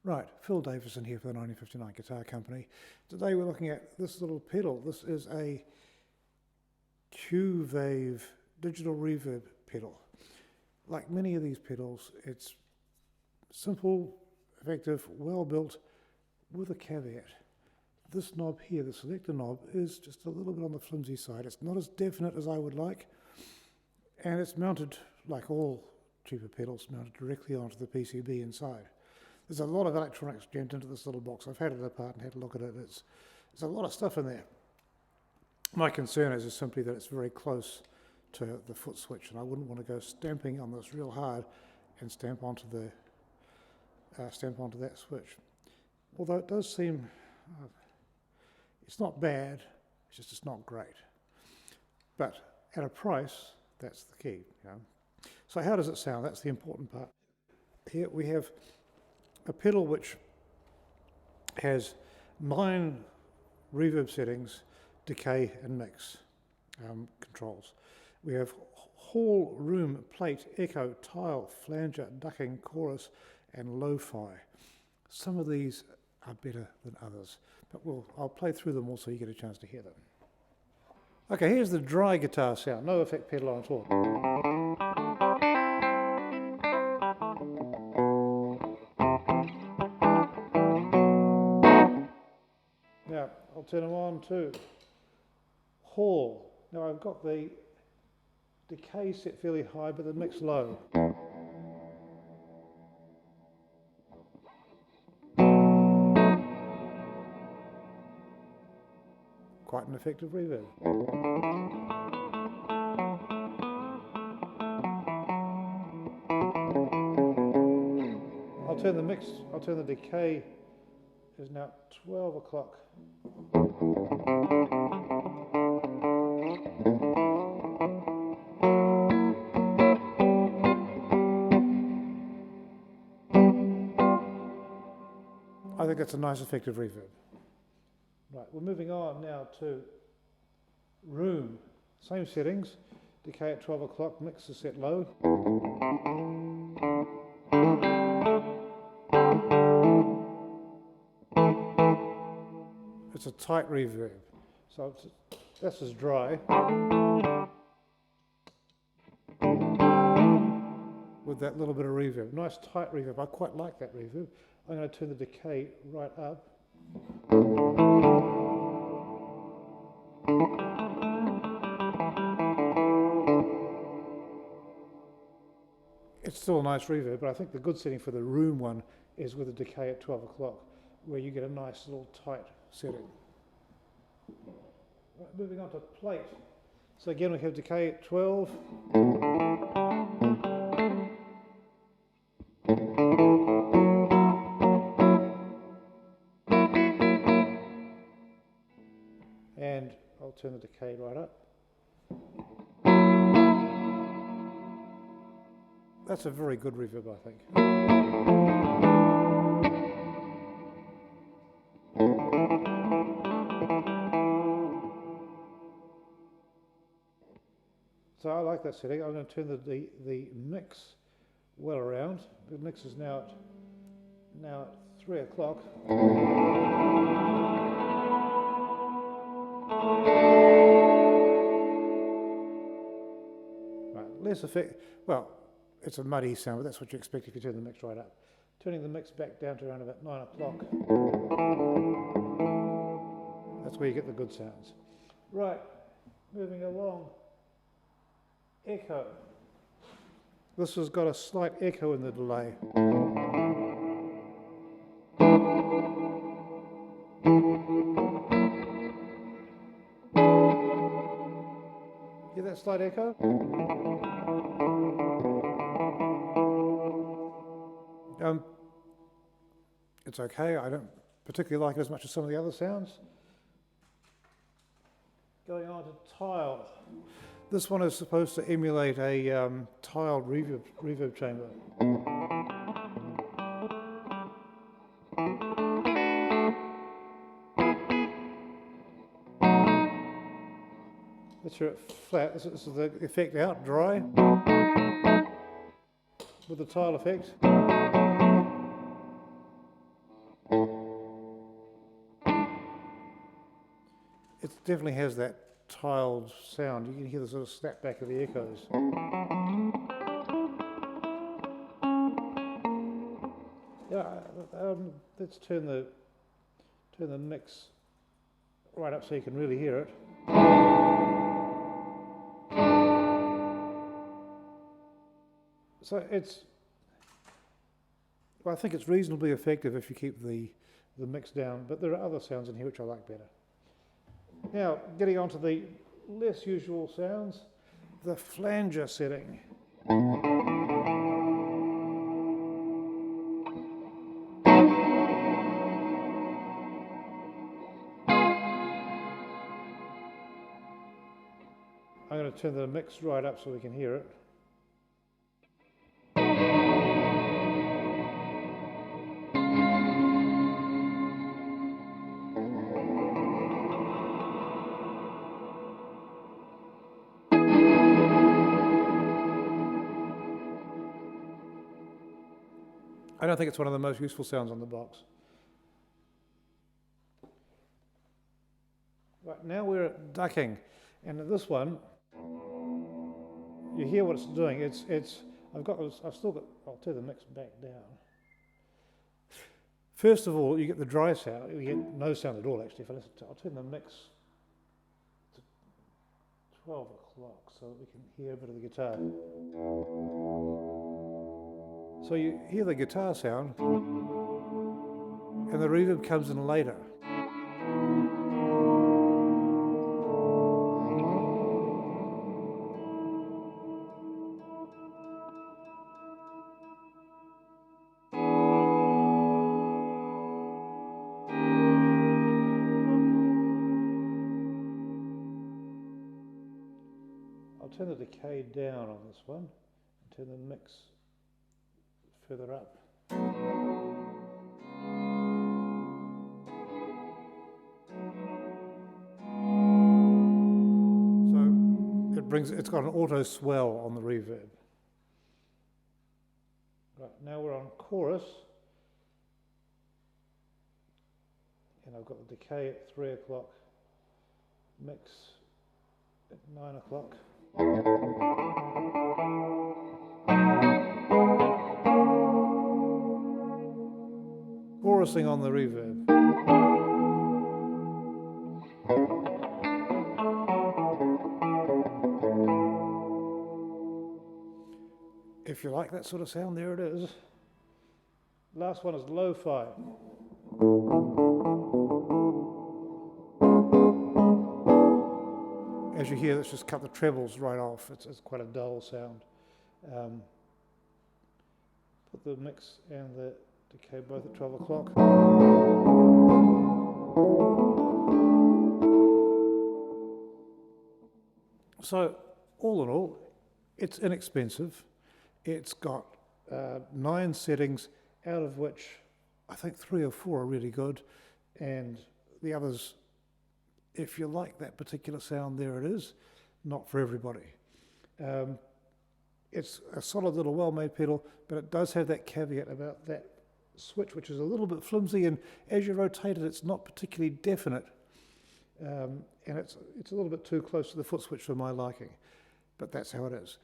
Right, Phil Davison here for the 1959 Guitar Company. Today we're looking at this little pedal. This is a Cuvave digital reverb pedal. Like many of these pedals, it's simple, effective, well built, with a caveat. This knob here, the selector knob, is just a little bit on the flimsy side. It's not as definite as I would like, and it's mounted, like all cheaper pedals, mounted directly onto the PCB inside. There's a lot of electronics jammed into this little box. I've had it apart and had a look at it. There's a lot of stuff in there. My concern is simply that it's very close to the foot switch, and I wouldn't want to go stamping on this real hard and stamp onto that switch. Although it does seem, it's not bad, it's not great. But at a price, that's the key. You know. So how does it sound? That's the important part. Here we have a pedal which has 9 reverb settings, decay and mix controls. We have hall, room, plate, echo, tile, flanger, ducking, chorus and lo-fi. Some of these are better than others, but I'll play through them all so you get a chance to hear them. Okay, here's the dry guitar sound, no effect pedal on at all. Now, I'll turn them on to hall. Now I've got the decay set fairly high, but the mix low. Quite an effective reverb. I'll turn the decay, is now 12 o'clock. I think that's a nice effective reverb. Right, we're moving on now to room. Same settings, decay at 12 o'clock, mix is set low. It's a tight reverb, so this is dry. With that little bit of reverb, nice tight reverb, I quite like that reverb. I'm going to turn the decay right up. It's still a nice reverb, but I think the good setting for the room one is with the decay at 12 o'clock, where you get a nice little tight setting. Right, moving on to plate. So again we have decay at 12. And I'll turn the decay right up. That's a very good reverb, I think. So I like that setting. I'm going to turn the mix well around. The mix is now at 3 o'clock. Right, less effect. Well, it's a muddy sound, but that's what you expect if you turn the mix right up. Turning the mix back down to around about 9 o'clock. That's where you get the good sounds. Right, moving along. Echo. This has got a slight echo in the delay. Hear that slight echo? It's okay, I don't particularly like it as much as some of the other sounds. Going on to tile. This one is supposed to emulate a tiled reverb chamber. Let's hear it flat. This is the effect out, dry, with the tile effect. It definitely has that tiled sound. You can hear the sort of snapback of the echoes. Yeah, let's turn the mix right up so you can really hear it. So well, I think it's reasonably effective if you keep the mix down, but there are other sounds in here which I like better. Now, getting on to the less usual sounds, the flanger setting. I'm going to turn the mix right up so we can hear it. I don't think it's one of the most useful sounds on the box. Right, now we're at ducking, and this one, you hear what it's doing. I've still got. I'll turn the mix back down. First of all, you get the dry sound. You get no sound at all, actually. If I listen to, I'll turn the mix to 12 o'clock so that we can hear a bit of the guitar. So you hear the guitar sound, and the reverb comes in later. I'll turn the decay down on this one and turn the mix further up. So it's got an auto swell on the reverb. Right, now we're on chorus. And I've got the decay at 3 o'clock, mix at 9 o'clock. Chorusing on the reverb. If you like that sort of sound, there it is. Last one is lo-fi. As you hear, let's just cut the trebles right off. It's quite a dull sound. Put the mix and the decay both at 12 o'clock. So, all in all, it's inexpensive. It's got 9 settings, out of which I think 3 or 4 are really good, and the others, if you like that particular sound, there it is. Not for everybody. It's a solid little well-made pedal, but it does have that caveat about that switch, which is a little bit flimsy, and as you rotate it, it's not particularly definite, and it's a little bit too close to the foot switch for my liking, but that's how it is.